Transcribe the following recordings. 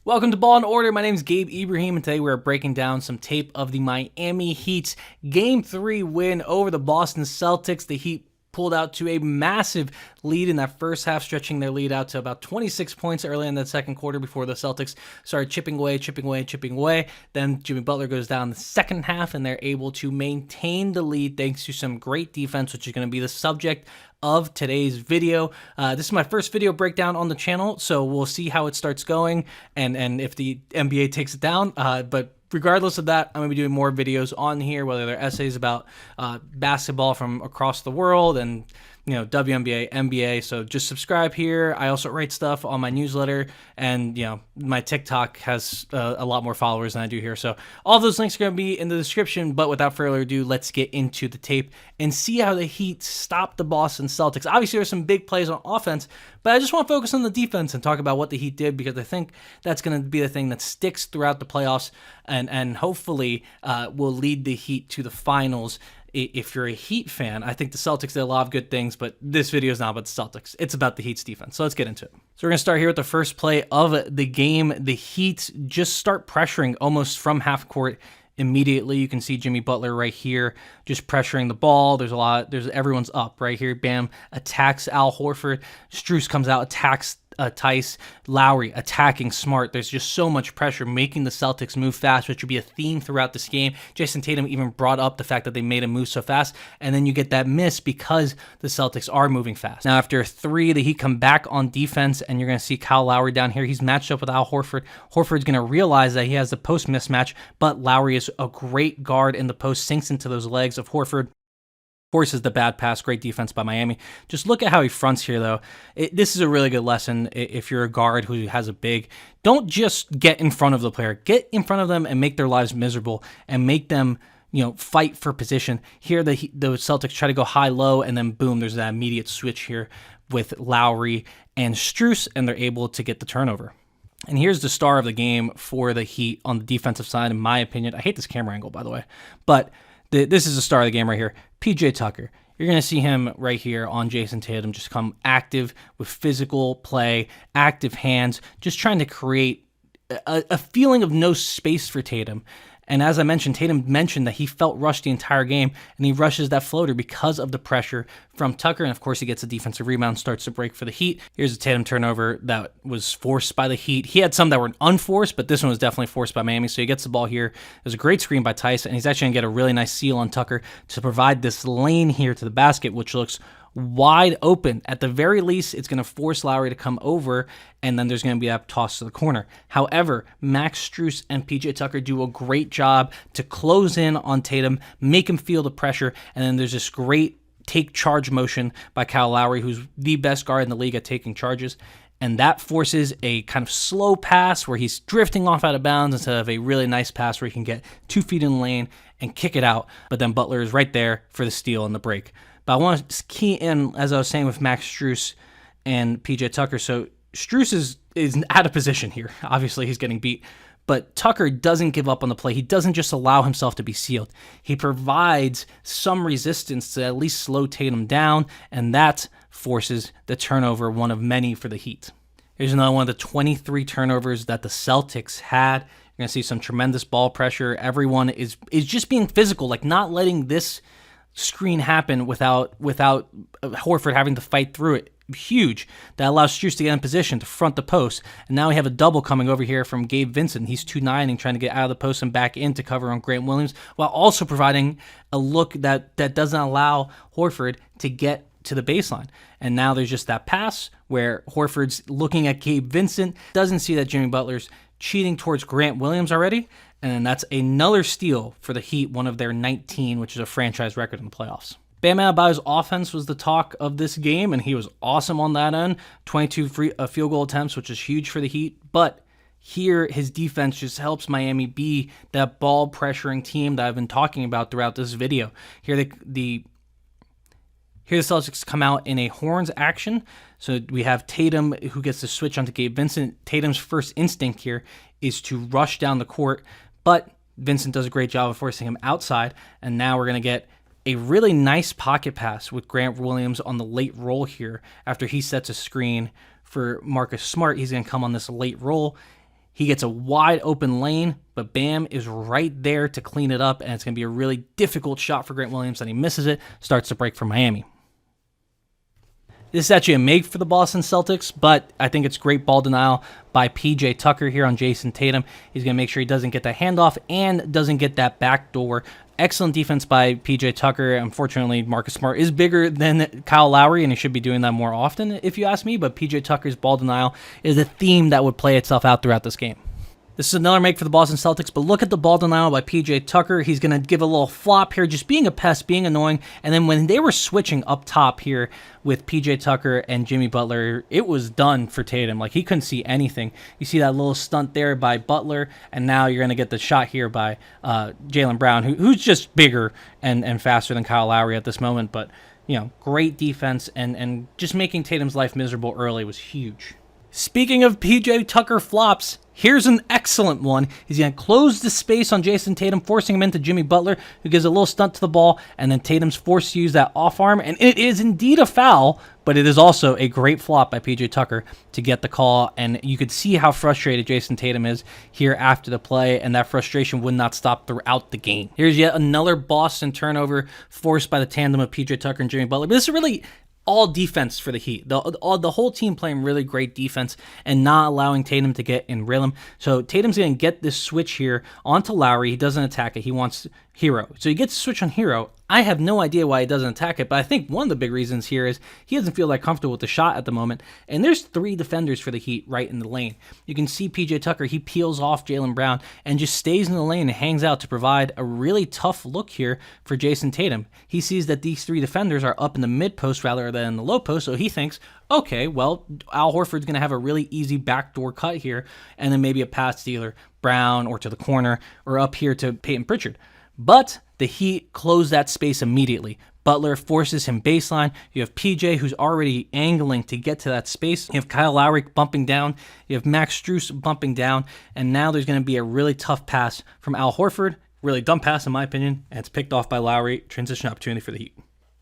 Welcome to Ball in Order. My name is Gabe Ibrahim, and today we're breaking down some tape of the Miami Heat's Game 3 win over the Boston Celtics. The Heat pulled out to a massive lead in that first half, stretching their lead out to about 26 points early in the second quarter before the Celtics started chipping away. Then Jimmy Butler goes down the second half, and they're able to maintain the lead thanks to some great defense, which is going to be the subject of today's video. This is my first video breakdown on the channel, so we'll see how it starts going and if the NBA takes it down. But regardless of that, I'm going to be doing more videos on here, whether they're essays about basketball from across the world and WNBA, NBA. So just subscribe here. I also write stuff on my newsletter, and my TikTok has a lot more followers than I do here. So all those links are going to be in the description. But without further ado, let's get into the tape and see how the Heat stopped the Boston Celtics. Obviously, there's some big plays on offense, but I just want to focus on the defense and talk about what the Heat did, because I think that's going to be the thing that sticks throughout the playoffs and hopefully will lead the Heat to the finals. If you're a Heat fan, I think the Celtics did a lot of good things, but this video is not about the Celtics. It's about the Heat's defense. So let's get into it. So we're going to start here with the first play of the game. The Heat just start pressuring almost from half court immediately. You can see Jimmy Butler right here just pressuring the ball. Everyone's up right here. Bam attacks Al Horford. Strus comes out, attacks Tice. Lowry attacking Smart. There's just so much pressure, making the Celtics move fast, which would be a theme throughout this game. Jayson Tatum even brought up the fact that they made him move so fast, and then you get that miss because the Celtics are moving fast. Now, after three, the Heat come back on defense, and you're going to see Kyle Lowry down here. He's matched up with Al Horford. Horford's going to realize that he has the post mismatch, but Lowry is a great guard in the post, sinks into those legs of Horford, forces the bad pass. Great defense by Miami. Just look at how he fronts here, though. This is a really good lesson if you're a guard who has a big. Don't just get in front of the player. Get in front of them and make their lives miserable and make them fight for position. Here, the Celtics try to go high-low, and then boom, there's that immediate switch here with Lowry and Strus, and they're able to get the turnover. And here's the star of the game for the Heat on the defensive side, in my opinion. I hate this camera angle, by the way, but this is the star of the game right here. PJ Tucker. You're going to see him right here on Jayson Tatum just come active with physical play, active hands, just trying to create a feeling of no space for Tatum. And as I mentioned, Tatum mentioned that he felt rushed the entire game, and he rushes that floater because of the pressure from Tucker. And of course, he gets a defensive rebound, starts to break for the Heat. Here's a Tatum turnover that was forced by the Heat. He had some that were unforced, but this one was definitely forced by Miami. So he gets the ball here. There's a great screen by Tice, and he's actually going to get a really nice seal on Tucker to provide this lane here to the basket, which looks wide open. At the very least, it's going to force Lowry to come over, and then there's going to be a toss to the corner. However, Max Strus and PJ Tucker do a great job to close in on Tatum, make him feel the pressure, and then there's this great take charge motion by Kyle Lowry, who's the best guard in the league at taking charges. And that forces a kind of slow pass where he's drifting off out of bounds instead of a really nice pass where he can get 2 feet in the lane and kick it out. But then Butler is right there for the steal and the break. But I want to key in, as I was saying, with Max Strus and PJ Tucker. So Strus is out of position here. Obviously, he's getting beat. But Tucker doesn't give up on the play. He doesn't just allow himself to be sealed. He provides some resistance to at least slow Tatum down, and that forces the turnover, one of many for the Heat. Here's another one of the 23 turnovers that the Celtics had. You're going to see some tremendous ball pressure. Everyone is just being physical, like not letting this screen happen without Horford having to fight through it. Huge. That allows Strus to get in position to front the post. And now we have a double coming over here from Gabe Vincent. He's 2'9" and trying to get out of the post and back in to cover on Grant Williams, while also providing a look that doesn't allow Horford to get to the baseline. And now there's just that pass where Horford's looking at Gabe Vincent, doesn't see that Jimmy Butler's cheating towards Grant Williams already. And then that's another steal for the Heat, one of their 19, which is a franchise record in the playoffs. Bam Adebayo's offense was the talk of this game, and he was awesome on that end. 22 field goal attempts, which is huge for the Heat. But here, his defense just helps Miami be that ball pressuring team that I've been talking about throughout this video. Here, the Celtics come out in a horns action. So we have Tatum, who gets to switch onto Gabe Vincent. Tatum's first instinct here is to rush down the court, but Vincent does a great job of forcing him outside, and now we're going to get a really nice pocket pass with Grant Williams on the late roll here. After he sets a screen for Marcus Smart, he's going to come on this late roll. He gets a wide open lane, but Bam is right there to clean it up, and it's going to be a really difficult shot for Grant Williams, and he misses it, starts to break for Miami. This is actually a make for the Boston Celtics, but I think it's great ball denial by P.J. Tucker here on Jayson Tatum. He's going to make sure he doesn't get that handoff and doesn't get that backdoor. Excellent defense by P.J. Tucker. Unfortunately, Marcus Smart is bigger than Kyle Lowry, and he should be doing that more often, if you ask me, but P.J. Tucker's ball denial is a theme that would play itself out throughout this game. This is another make for the Boston Celtics, but look at the ball denial by P.J. Tucker. He's going to give a little flop here, just being a pest, being annoying. And then when they were switching up top here with P.J. Tucker and Jimmy Butler, it was done for Tatum. Like, he couldn't see anything. You see that little stunt there by Butler, and now you're going to get the shot here by Jaylen Brown, who's just bigger and faster than Kyle Lowry at this moment. But, you know, great defense, and just making Tatum's life miserable early was huge. Speaking of P.J. Tucker flops, here's an excellent one. He's going to close the space on Jayson Tatum, forcing him into Jimmy Butler, who gives a little stunt to the ball, and then Tatum's forced to use that off arm, and it is indeed a foul, but it is also a great flop by P.J. Tucker to get the call, and you could see how frustrated Jayson Tatum is here after the play, and that frustration would not stop throughout the game. Here's yet another Boston turnover forced by the tandem of P.J. Tucker and Jimmy Butler, but this is really all defense for the Heat. The whole team playing really great defense and not allowing Tatum to get in rhythm. So Tatum's going to get this switch here onto Lowry. He doesn't attack it. He wants Hero. So he gets a switch on Hero. I have no idea why he doesn't attack it, but I think one of the big reasons here is he doesn't feel that comfortable with the shot at the moment. And there's 3 defenders for the Heat right in the lane. You can see P.J. Tucker, he peels off Jaylen Brown and just stays in the lane and hangs out to provide a really tough look here for Jayson Tatum. He sees that these 3 defenders are up in the mid post rather than the low post, so he thinks, okay, well, Al Horford's going to have a really easy backdoor cut here, and then maybe a pass to either Brown or to the corner or up here to Peyton Pritchard. But the Heat close that space immediately. Butler forces him baseline. You have PJ, who's already angling to get to that space. You have Kyle Lowry bumping down. You have Max Strus bumping down. And now there's going to be a really tough pass from Al Horford. Really dumb pass, in my opinion. And it's picked off by Lowry. Transition opportunity for the Heat.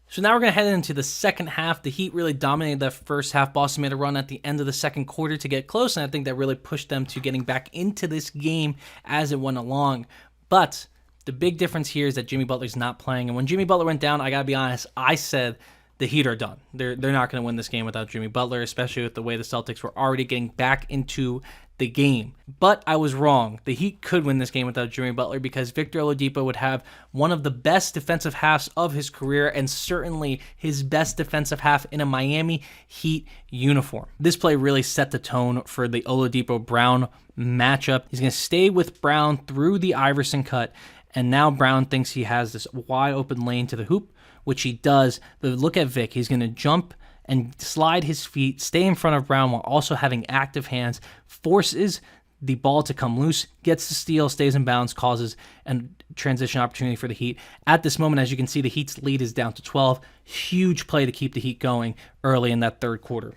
So now we're going to head into the second half. The Heat really dominated that first half. Boston made a run at the end of the second quarter to get close, and I think that really pushed them to getting back into this game as it went along. But the big difference here is that Jimmy Butler's not playing. And when Jimmy Butler went down, I got to be honest, I said the Heat are done. They're not going to win this game without Jimmy Butler, especially with the way the Celtics were already getting back into the game. But I was wrong. The Heat could win this game without Jimmy Butler because Victor Oladipo would have one of the best defensive halves of his career and certainly his best defensive half in a Miami Heat uniform. This play really set the tone for the Oladipo-Brown matchup. He's going to stay with Brown through the Iverson cut, and now Brown thinks he has this wide open lane to the hoop, which he does. But look at Vic. He's going to jump and slide his feet, stay in front of Brown while also having active hands, forces the ball to come loose, gets the steal, stays in bounds, causes a transition opportunity for the Heat. At this moment, as you can see, the Heat's lead is down to 12. Huge play to keep the Heat going early in that third quarter.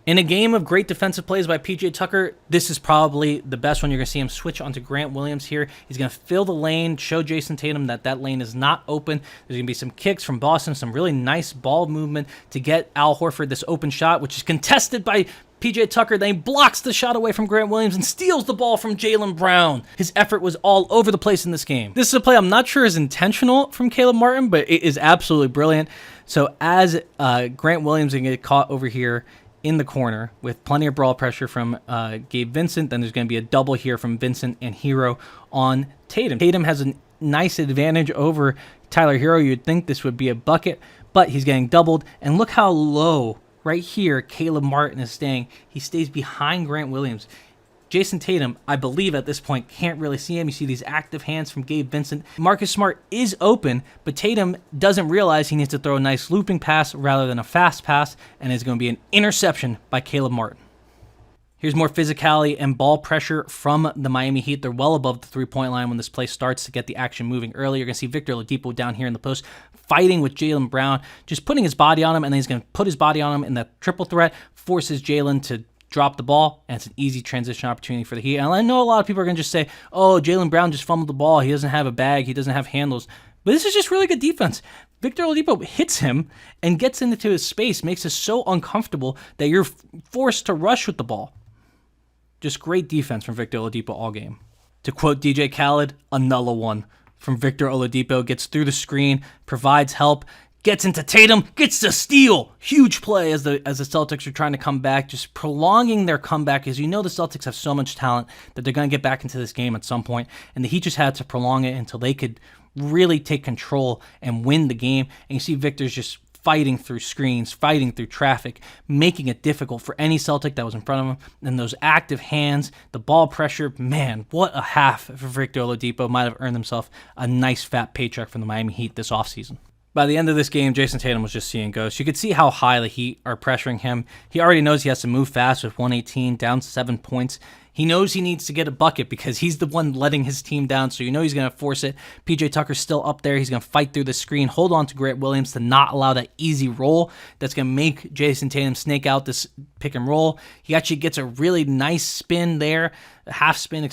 In a game of great defensive plays by P.J. Tucker, this is probably the best one. You're going to see him switch onto Grant Williams here. He's going to fill the lane, show Jayson Tatum that lane is not open. There's going to be some kicks from Boston, some really nice ball movement to get Al Horford this open shot, which is contested by P.J. Tucker. Then he blocks the shot away from Grant Williams and steals the ball from Jaylen Brown. His effort was all over the place in this game. This is a play I'm not sure is intentional from Caleb Martin, but it is absolutely brilliant. So as Grant Williams is going to get caught over here in the corner with plenty of brawl pressure from Gabe Vincent. Then there's going to be a double here from Vincent and Hero on Tatum. Tatum has a nice advantage over Tyler Hero. You'd think this would be a bucket, but he's getting doubled. And look how low right here Caleb Martin is staying. He stays behind Grant Williams. Jayson Tatum, I believe at this point, can't really see him. You see these active hands from Gabe Vincent. Marcus Smart is open, but Tatum doesn't realize he needs to throw a nice looping pass rather than a fast pass, and it's going to be an interception by Caleb Martin. Here's more physicality and ball pressure from the Miami Heat. They're well above the three-point line when this play starts to get the action moving early. You're going to see Victor Oladipo down here in the post fighting with Jaylen Brown, just putting his body on him, and then he's going to put his body on him in that triple threat, forces Jaylen to drop the ball, and it's an easy transition opportunity for the Heat. And I know a lot of people are going to just say, oh, Jaylen Brown just fumbled the ball. He doesn't have a bag. He doesn't have handles. But this is just really good defense. Victor Oladipo hits him and gets into his space, makes it so uncomfortable that you're forced to rush with the ball. Just great defense from Victor Oladipo all game. To quote DJ Khaled, another one from Victor Oladipo. Gets through the screen, provides help, gets into Tatum, gets the steal. Huge play as the Celtics are trying to come back, just prolonging their comeback, because you know the Celtics have so much talent that they're going to get back into this game at some point, and the Heat just had to prolong it until they could really take control and win the game. And you see Victor's just fighting through screens, fighting through traffic, making it difficult for any Celtic that was in front of him. And those active hands, the ball pressure, man, what a half for Victor Oladipo. Might have earned himself a nice fat paycheck from the Miami Heat this offseason. By the end of this game, Jayson Tatum was just seeing ghosts. You could see how high the Heat are pressuring him. He already knows he has to move fast with 118, down 7 points. He knows he needs to get a bucket because he's the one letting his team down, so you know he's going to force it. PJ Tucker's still up there. He's going to fight through the screen, hold on to Grant Williams to not allow that easy roll that's going to make Jayson Tatum snake out this pick and roll. He actually gets a really nice spin there, a half spin,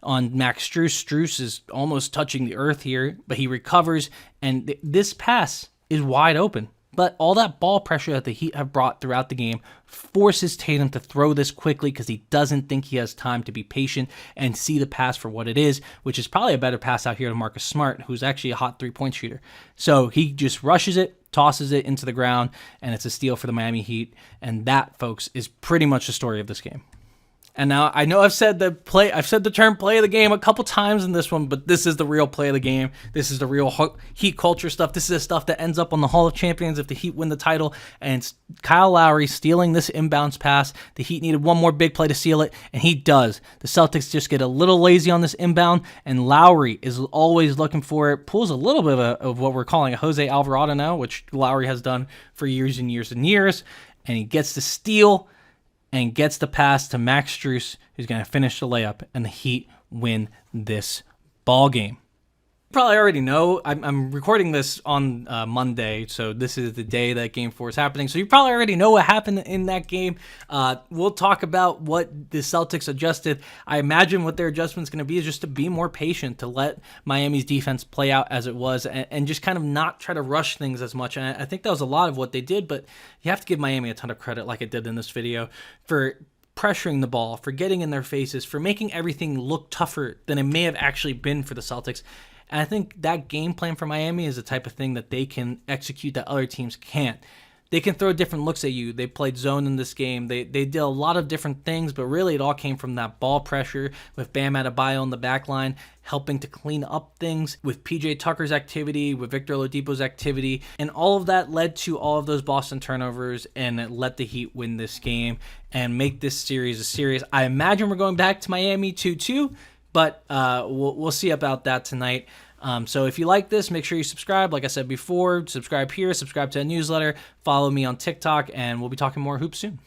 on Max Strus. Strus is almost touching the earth here, but he recovers, and this pass is wide open. But all that ball pressure that the Heat have brought throughout the game forces Tatum to throw this quickly because he doesn't think he has time to be patient and see the pass for what it is, which is probably a better pass out here to Marcus Smart, who's actually a hot three-point shooter. So he just rushes it, tosses it into the ground, and it's a steal for the Miami Heat. And that, folks, is pretty much the story of this game. And now I know I've said the term play of the game a couple times in this one, but this is the real play of the game. This is the real Heat culture stuff. This is the stuff that ends up on the Hall of Champions if the Heat win the title. And it's Kyle Lowry stealing this inbounds pass. The Heat needed one more big play to seal it, and he does. The Celtics just get a little lazy on this inbound, and Lowry is always looking for it. Pulls a little bit of what we're calling a Jose Alvarado now, which Lowry has done for years and years and years. And he gets the steal and gets the pass to Max Strus, who's going to finish the layup, and the Heat win this ball game. You probably already know, I'm recording this on Monday, so this is the day that Game 4 is happening, so you probably already know what happened in that game. We'll talk about what the Celtics adjusted. I imagine what their adjustment is going to be is just to be more patient, to let Miami's defense play out as it was, and just kind of not try to rush things as much. And I think that was a lot of what they did, but you have to give Miami a ton of credit, like I did in this video, for pressuring the ball, for getting in their faces, for making everything look tougher than it may have actually been for the Celtics. And I think that game plan for Miami is the type of thing that they can execute that other teams can't. They can throw different looks at you. They played zone in this game. They did a lot of different things, but really it all came from that ball pressure with Bam Adebayo on the back line, helping to clean up things with PJ Tucker's activity, with Victor Oladipo's activity. And all of that led to all of those Boston turnovers, and it let the Heat win this game and make this series a series. I imagine we're going back to Miami 2-2. But we'll see about that tonight. So if you like this, make sure you subscribe. Like I said before, subscribe here, subscribe to a newsletter, follow me on TikTok, and we'll be talking more hoops soon.